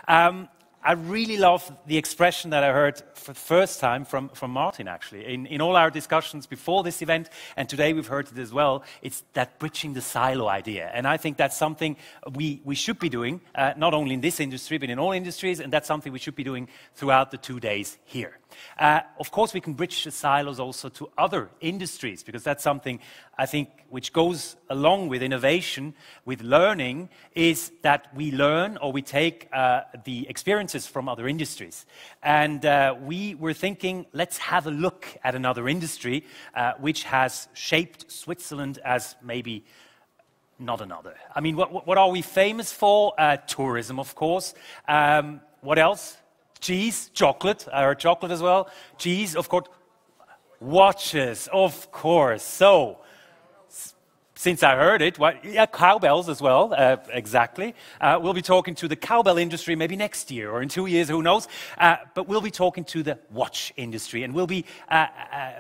I really love the expression that I heard for the first time from Martin, actually. In all our discussions before this event, and today we've heard it as well, it's that bridging the silo idea. And I think that's something we should be doing, not only in this industry, but in all industries, and that's something we should be doing throughout the 2 days here. Of course, we can bridge the silos also to other industries, because that's something, I think, which goes along with innovation, with learning, is that we learn or we take the experiences from other industries. And we were thinking, let's have a look at another industry which has shaped Switzerland as maybe not another. I mean, what are we famous for? Tourism, of course. What else? Cheese, chocolate. I heard chocolate as well. Cheese, of course. Watches, of course. So, since I heard it, yeah, cowbells as well, exactly. We'll be talking to the cowbell industry maybe next year or in 2 years, who knows. But we'll be talking to the watch industry, and we'll be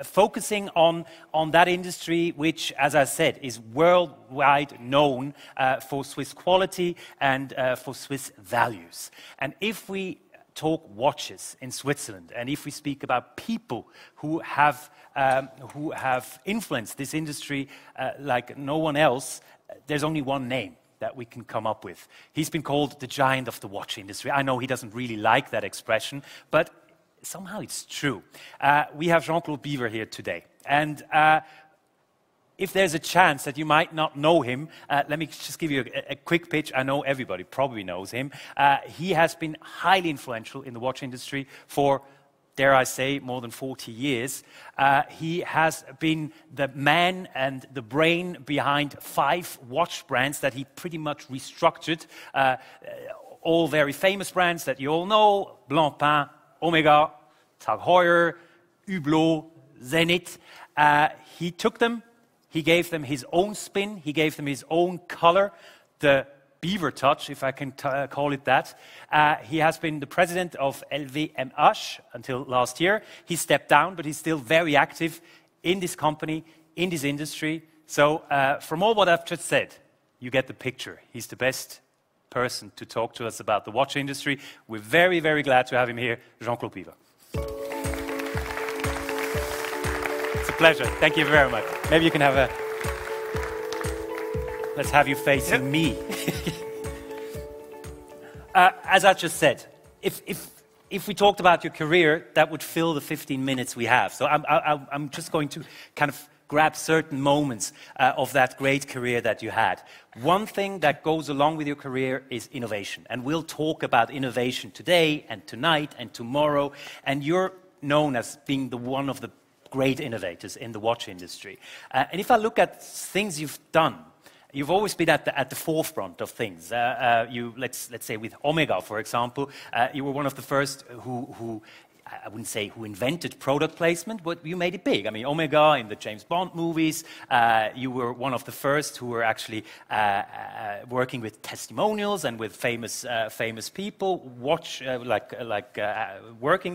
focusing on that industry which, as I said, is worldwide known for Swiss quality and for Swiss values. And if we talk watches in Switzerland, and if we speak about people who have influenced this industry like no one else, there's only one name that we can come up with. He's been called the giant of the watch industry. I know he doesn't really like that expression, but somehow it's true. We have Jean-Claude Biver here today, and if there's a chance that you might not know him, let me just give you a quick pitch. I know everybody probably knows him. He has been highly influential in the watch industry for, dare I say, more than 40 years. He has been the man and the brain behind 5 watch brands that he pretty much restructured. All very famous brands that you all know: Blancpain, Omega, Tag Heuer, Hublot, Zenith. He took them. He gave them his own spin, he gave them his own color, the Beaver touch, if I can call it that. He has been the president of LVMH until last year. He stepped down, but he's still very active in this company, in this industry. So from all what I've just said, you get the picture. He's the best person to talk to us about the watch industry. We're very, very glad to have him here, Jean-Claude Biver. Pleasure. Thank you very much. Maybe you can have a... Let's have you facing me. As I just said, if we talked about your career, that would fill the 15 minutes we have. So I'm just going to kind of grab certain moments of that great career that you had. One thing that goes along with your career is innovation. And we'll talk about innovation today and tonight and tomorrow. And you're known as being one of the great innovators in the watch industry. And if I look at things you've done, you've always been at the forefront of things. Let's say with Omega, for example, you were one of the first who I wouldn't say who invented product placement, but you made it big. I mean, Omega in the James Bond movies, you were one of the first who were actually working with testimonials and with famous people, working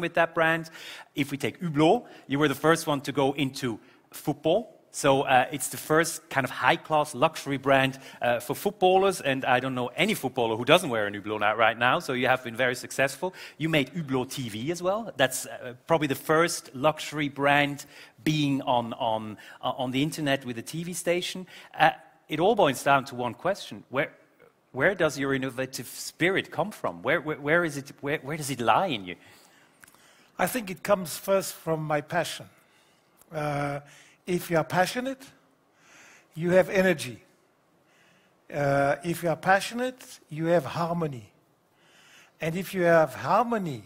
with that brand. If we take Hublot, you were the first one to go into football. So it's the first kind of high-class luxury brand for footballers, and I don't know any footballer who doesn't wear a Hublot right now, so you have been very successful. You made Hublot TV as well. That's probably the first luxury brand being on the internet with a TV station. It all boils down to one question. Where does your innovative spirit come from? Where does it lie in you? I think it comes first from my passion. If you are passionate, you have energy. If you are passionate, you have harmony. And if you have harmony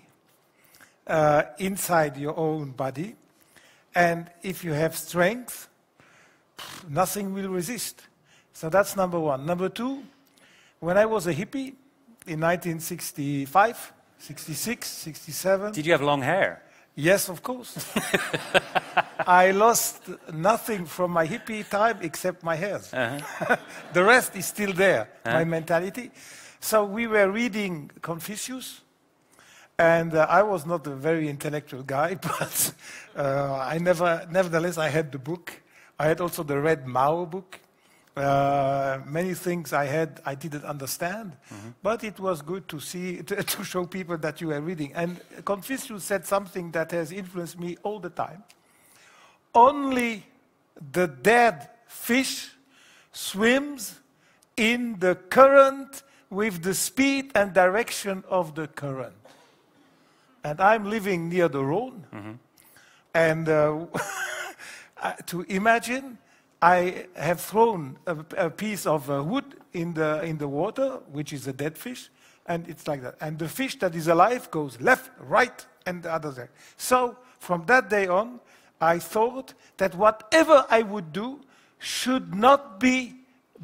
inside your own body, and if you have strength, nothing will resist. So that's number one. Number two, when I was a hippie in 1965, 66, 67... Did you have long hair? Yes, of course. I lost nothing from my hippie time except my hairs. The rest is still there, my mentality. So we were reading Confucius, and I was not a very intellectual guy, but nevertheless, I had the book. I had also the Red Mao book. Many things I didn't understand, but it was good to see, to show people that you are reading. And Confucius said something that has influenced me all the time. Only the dead fish swims in the current with the speed and direction of the current. And I'm living near the Rhone, and to imagine, I have thrown a piece of wood in the water, which is a dead fish, and it's like that. And the fish that is alive goes left, right, and the other side. So from that day on, I thought that whatever I would do should not be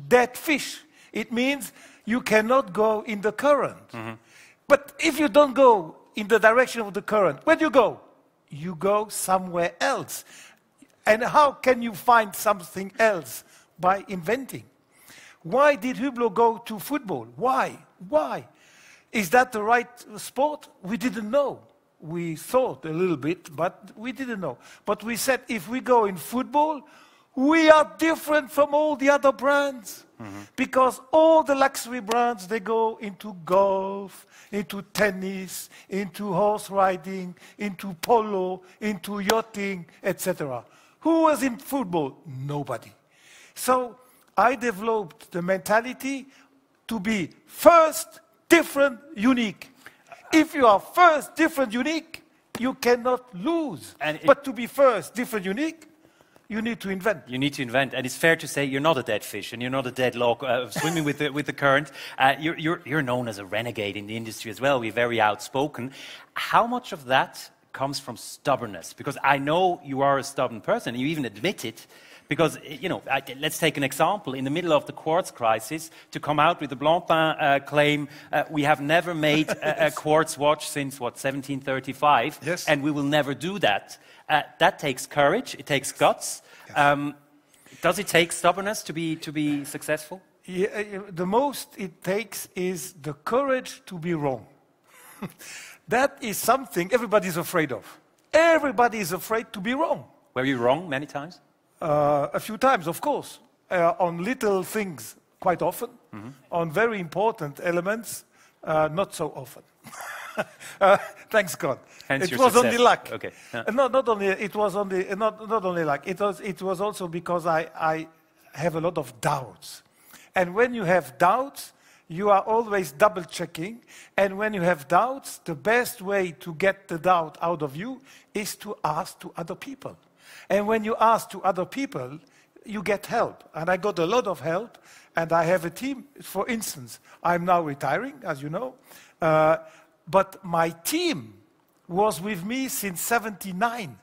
dead fish. It means you cannot go in the current. But if you don't go in the direction of the current, where do you go? You go somewhere else. And how can you find something else? By inventing. Why did Hublot go to football? Why? Why? Is that the right sport? We didn't know. We thought a little bit, but we didn't know. But we said, if we go in football, we are different from all the other brands. Because all the luxury brands, they go into golf, into tennis, into horse riding, into polo, into yachting, etc. Who was in football? Nobody. So I developed the mentality to be first, different, unique. If you are first, different, unique, you cannot lose. But to be first, different, unique, you need to invent. You need to invent, and it's fair to say you're not a dead fish, and you're not a dead log swimming with the current. You're known as a renegade in the industry as well. We're very outspoken. How much of that comes from stubbornness? Because I know you are a stubborn person, and you even admit it. Because, you know, let's take an example. In the middle of the quartz crisis, to come out with the Blancpain claim, we have never made a quartz watch since, what, 1735? Yes. And we will never do that. That takes courage, it takes guts. Yes. Does it take stubbornness to be successful? Yeah, the most it takes is the courage to be wrong. That is something everybody's afraid of. Everybody is afraid to be wrong. Were you wrong many times? A few times, of course. On little things, quite often. On very important elements, not so often. Thanks God. Hence it was success. only luck. Okay. Yeah. Not only it was only not only luck. It was also because I have a lot of doubts, and when you have doubts, you are always double checking. And when you have doubts, the best way to get the doubt out of you is to ask to other people. And when you ask to other people, you get help. And I got a lot of help, and I have a team. For instance, I'm now retiring, as you know. But my team was with me since '79.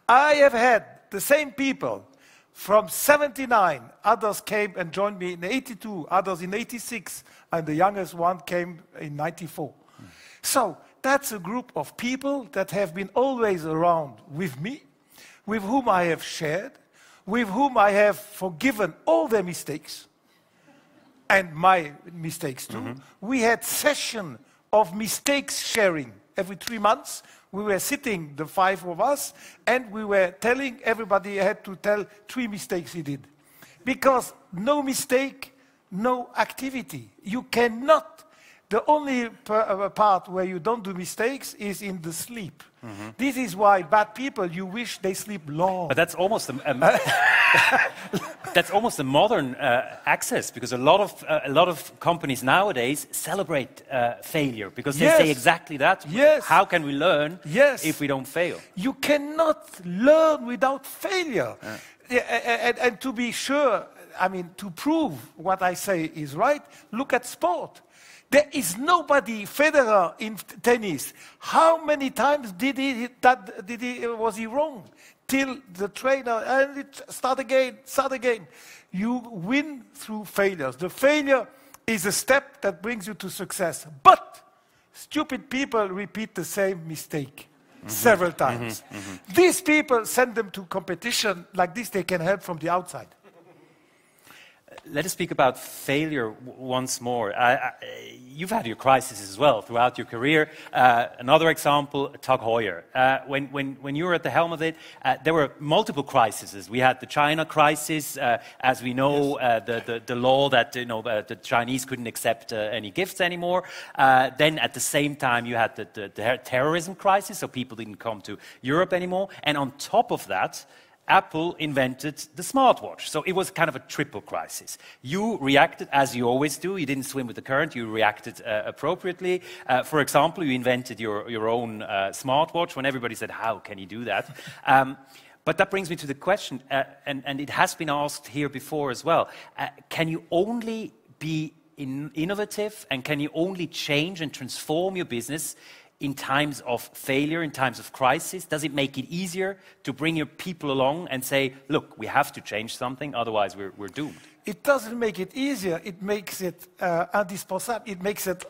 I have had the same people from '79. Others came and joined me in '82, others in '86, and the youngest one came in '94. So that's a group of people that have been always around with me, with whom I have shared, with whom I have forgiven all their mistakes, and my mistakes too. We had sessions of mistakes sharing. Every 3 months, we were sitting, the 5 of us, and we were telling everybody had to tell 3 mistakes he did. Because no mistake, no activity. You cannot. The only part where you don't do mistakes is in the sleep. This is why bad people, you wish they sleep long. But that's almost that's almost a modern access, because a lot of companies nowadays celebrate failure, because they say exactly that. Yes. How can we learn if we don't fail? You cannot learn without failure. And to be sure, I mean, to prove what I say is right, look at sport. There is nobody, Federer in tennis. How many times was he wrong? Till the trainer, and it start again. You win through failures. The failure is a step that brings you to success. But stupid people repeat the same mistake several times. These people send them to competition like this, they can help from the outside. Let us speak about failure once more. You've had your crises as well throughout your career. Another example, Tag Heuer. When you were at the helm of it, there were multiple crises. We had the China crisis, as we know, yes. The law that the Chinese couldn't accept any gifts anymore. Then at the same time, you had the terrorism crisis, so people didn't come to Europe anymore. And on top of that, Apple invented the smartwatch. So it was kind of a triple crisis. You reacted as you always do. You didn't swim with the current. You reacted appropriately. For example, you invented your own smartwatch when everybody said, how can you do that? But that brings me to the question, and it has been asked here before as well. Can you only be innovative and can you only change and transform your business in times of failure, in times of crisis? Does it make it easier to bring your people along and say, look, we have to change something, otherwise we're doomed? It doesn't make it easier, it makes it indispensable. It makes it,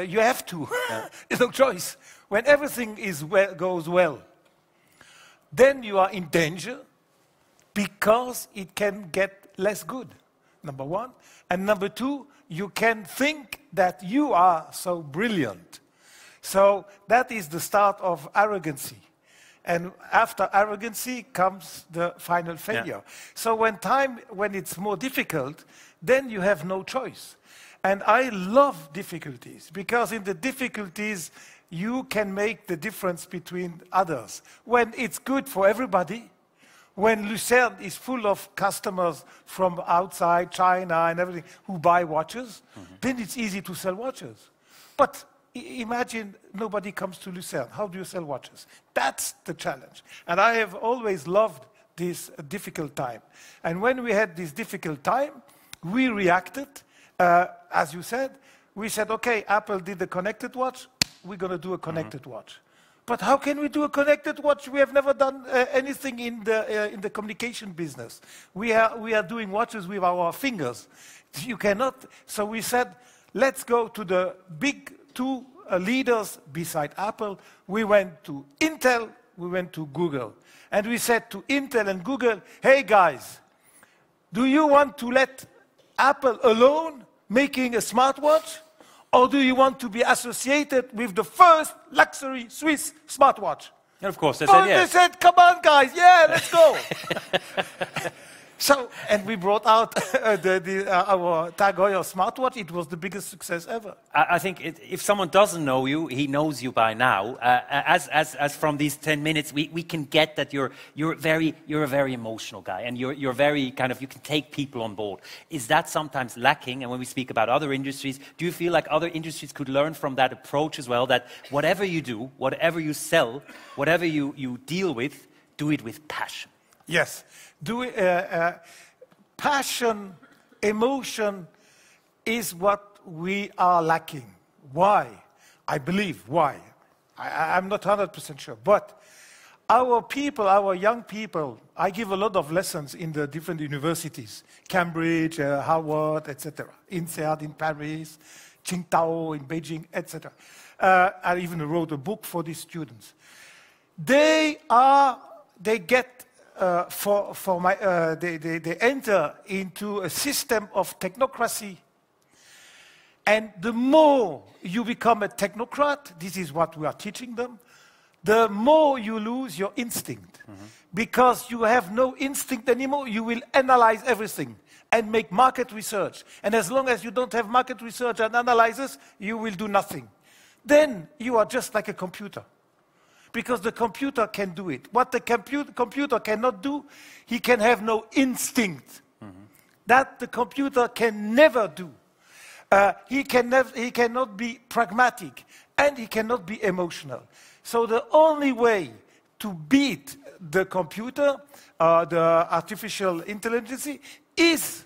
you have to. Yeah. There's no choice. When everything goes well, then you are in danger because it can get less good, number one. And number two, you can think that you are so brilliant. So that is the start of arrogancy. And after arrogancy comes the final failure. Yeah. So when it's more difficult, then you have no choice. And I love difficulties, because in the difficulties, you can make the difference between others. When it's good for everybody, when Lucerne is full of customers from outside China and everything who buy watches, then it's easy to sell watches. But imagine nobody comes to Lucerne. How do you sell watches? That's the challenge. And I have always loved this difficult time. And when we had this difficult time, we reacted. As you said, we said, okay, Apple did the connected watch. We're going to do a connected watch. But how can we do a connected watch? We have never done anything in the communication business. We are doing watches with our fingers. You cannot. So we said, let's go to the big two leaders beside Apple. We went to Intel, we went to Google. And we said to Intel and Google, hey guys, do you want to let Apple alone making a smartwatch? Or do you want to be associated with the first luxury Swiss smartwatch? And of course, they said yes. They said, come on guys, yeah, let's go. So, and we brought out our Tag Heuer smartwatch. It was the biggest success ever. I think if someone doesn't know you, he knows you by now. As from these 10 minutes, we can get that you're a very emotional guy, and you're very kind of, you can take people on board. Is that sometimes lacking? And when we speak about other industries, do you feel like other industries could learn from that approach as well? That whatever you do, whatever you sell, whatever you deal with, do it with passion. Yes. Passion, emotion is what we are lacking. Why? I believe. Why? I'm not 100% sure. But our people, our young people, I give a lot of lessons in the different universities. Cambridge, Harvard, etc. INSEAD in Paris, Qingdao in Beijing, etc. I even wrote a book for these students. They get they enter into a system of technocracy. And the more you become a technocrat, this is what we are teaching them, the more you lose your instinct. Because you have no instinct anymore, you will analyze everything and make market research. And as long as you don't have market research and analysis, you will do nothing. Then you are just like a computer. Because the computer can do it. What the computer cannot do, he can have no instinct. That the computer can never do. He cannot be pragmatic, and he cannot be emotional. So the only way to beat the computer, the artificial intelligence, is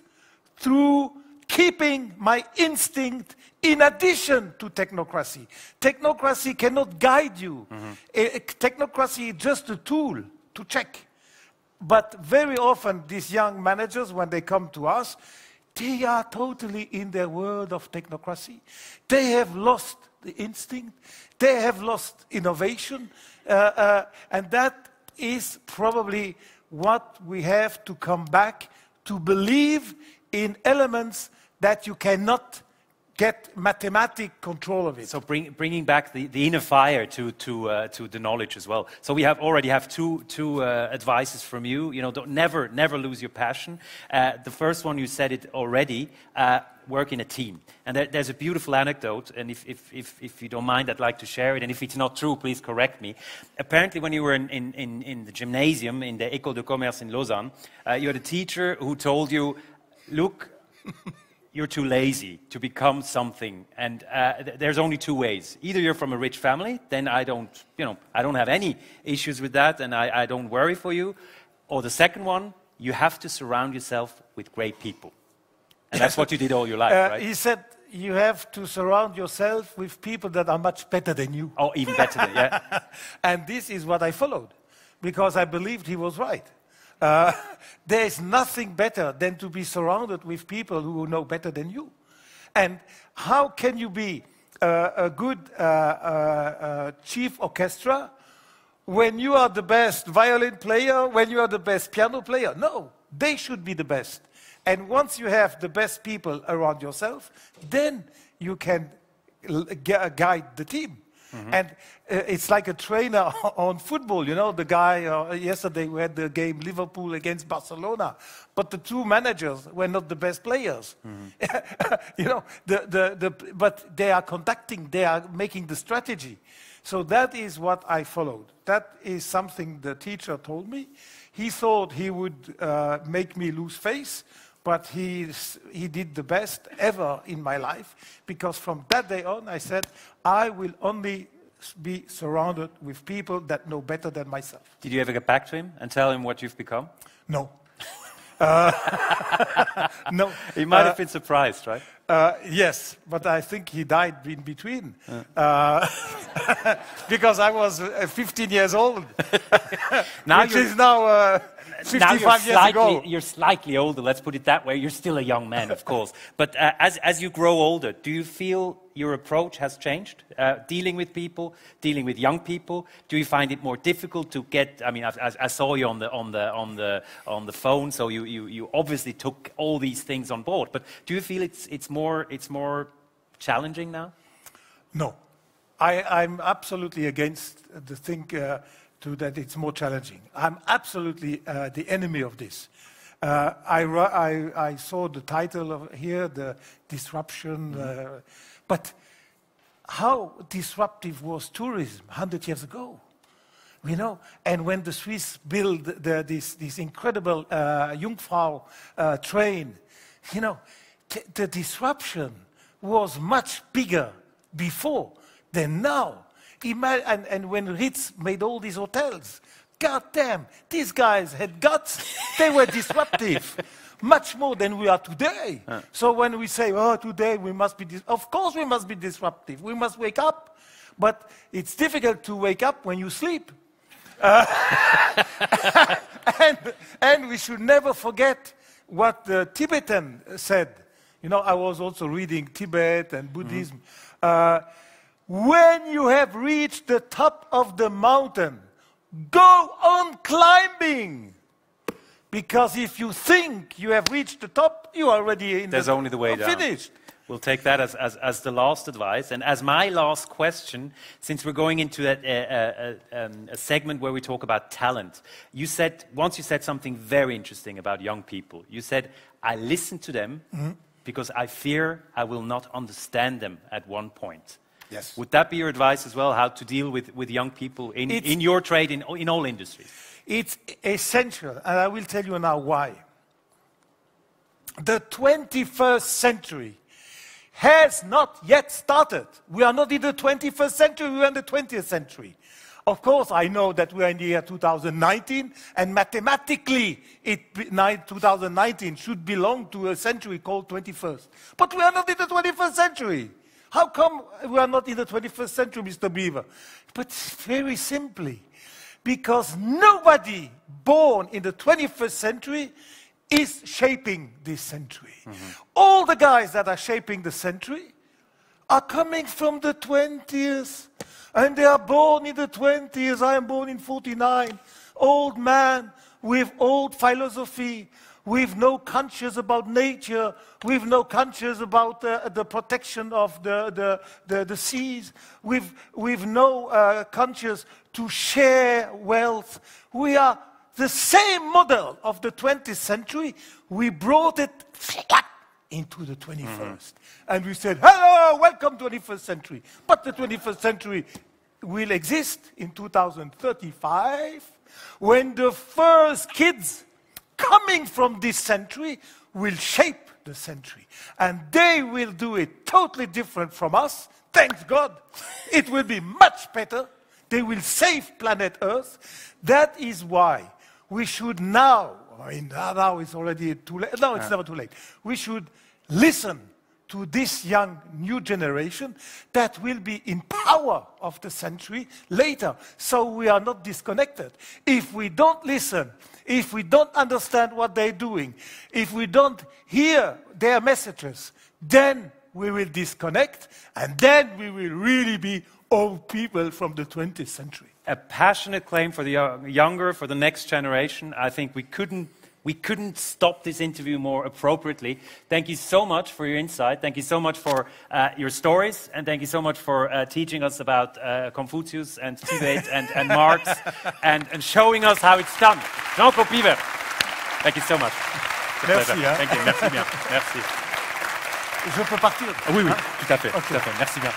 through keeping my instinct in addition to technocracy. Technocracy cannot guide you. Technocracy is just a tool to check. But very often, these young managers, when they come to us, they are totally in their world of technocracy. They have lost the instinct. They have lost innovation. And that is probably what we have to come back to believe in elements that you cannot get mathematic control of it. So bringing back the inner fire to the knowledge as well. So we already have two advices from you. You know, never lose your passion. The first one, you said it already. Work in a team. And there's a beautiful anecdote, and if you don't mind, I'd like to share it. And if it's not true, please correct me. Apparently, when you were in the gymnasium in the École de Commerce in Lausanne, you had a teacher who told you, look, you're too lazy to become something, and there's only two ways. Either you're from a rich family, then I don't have any issues with that, and I don't worry for you. Or the second one, you have to surround yourself with great people. And that's what you did all your life, right? He said you have to surround yourself with people that are much better than you. Oh, even better than, yeah. And this is what I followed, because I believed he was right. There is nothing better than to be surrounded with people who know better than you. And how can you be a good chief orchestra when you are the best violin player, when you are the best piano player? No, they should be the best. And once you have the best people around yourself, then you can guide the team. Mm-hmm. And it's like a trainer on football, you know, the guy, yesterday we had the game Liverpool against Barcelona, but the two managers were not the best players. Mm-hmm. You know, but they are conducting, they are making the strategy. So that is what I followed. That is something the teacher told me. He thought he would make me lose face, but he did the best ever in my life, because from that day on I said, I will only be surrounded with people that know better than myself. Did you ever get back to him and tell him what you've become? No. No. He might have been surprised, right? Yes, but I think he died in between. Because I was 15 years old, which is now 55 years ago. You're slightly older, let's put it that way. You're still a young man, of course. But as you grow older, do you feel your approach has changed? Dealing with people, dealing with young people, do you find it more difficult to get? I mean, I saw you on the phone, so you obviously took all these things on board. But do you feel it's more challenging now? No, I'm absolutely against the thing that it's more challenging. I'm absolutely the enemy of this. I saw the title of here, the disruption. But how disruptive was tourism 100 years ago? You know, and when the Swiss built this incredible Jungfrau train, you know, the disruption was much bigger before than now. And when Ritz made all these hotels, God damn, these guys had guts. They were disruptive, much more than we are today. So when we say, oh, today we must be, of course we must be disruptive. We must wake up. But it's difficult to wake up when you sleep. And we should never forget what the Tibetan said. You know, I was also reading Tibet and Buddhism. When you have reached the top of the mountain, go on climbing. Because if you think you have reached the top, you are already There's only the way down. Finished. We'll take that as the last advice. And as my last question, since we're going into a segment where we talk about talent, once you said something very interesting about young people. You said, I listen to them because I fear I will not understand them at one point. Yes. Would that be your advice as well, how to deal with young people in your trade, in all industries? It's essential, and I will tell you now why. The 21st century has not yet started. We are not in the 21st century, we are in the 20th century. Of course, I know that we are in the year 2019, and mathematically, 2019 should belong to a century called 21st. But we are not in the 21st century. How come we are not in the 21st century, Mr. Beaver? But very simply, because nobody born in the 21st century is shaping this century. All the guys that are shaping the century are coming from the 20th, and they are born in the 20th. I am born in 49, old man with old philosophy, with no conscience about nature, with no conscience about the protection of the seas, with no conscience to share wealth. We are the same model of the 20th century. We brought it flat into the 21st. And we said, hello, welcome to the 21st century. But the 21st century will exist in 2035, when the first kids coming from this century will shape the century. And they will do it totally different from us. Thanks God. It will be much better. They will save planet Earth. That is why we should now, now it's already too late. No, it's never too late. We should listen to this young new generation that will be in power of the century later. So we are not disconnected. If we don't listen, if we don't understand what they're doing, if we don't hear their messages, then we will disconnect, and then we will really be old people from the 20th century. A passionate claim for the younger, for the next generation. I think we couldn't stop this interview more appropriately. Thank you so much for your insight. Thank you so much for your stories, and thank you so much for teaching us about Confucius and Tibet and Marx and showing us how it's done. Jean-Claude Piver, thank you so much. Merci. Thank you. Merci bien. Merci. Je peux partir? Oui, tout à fait. Okay. Tout à fait. Merci bien.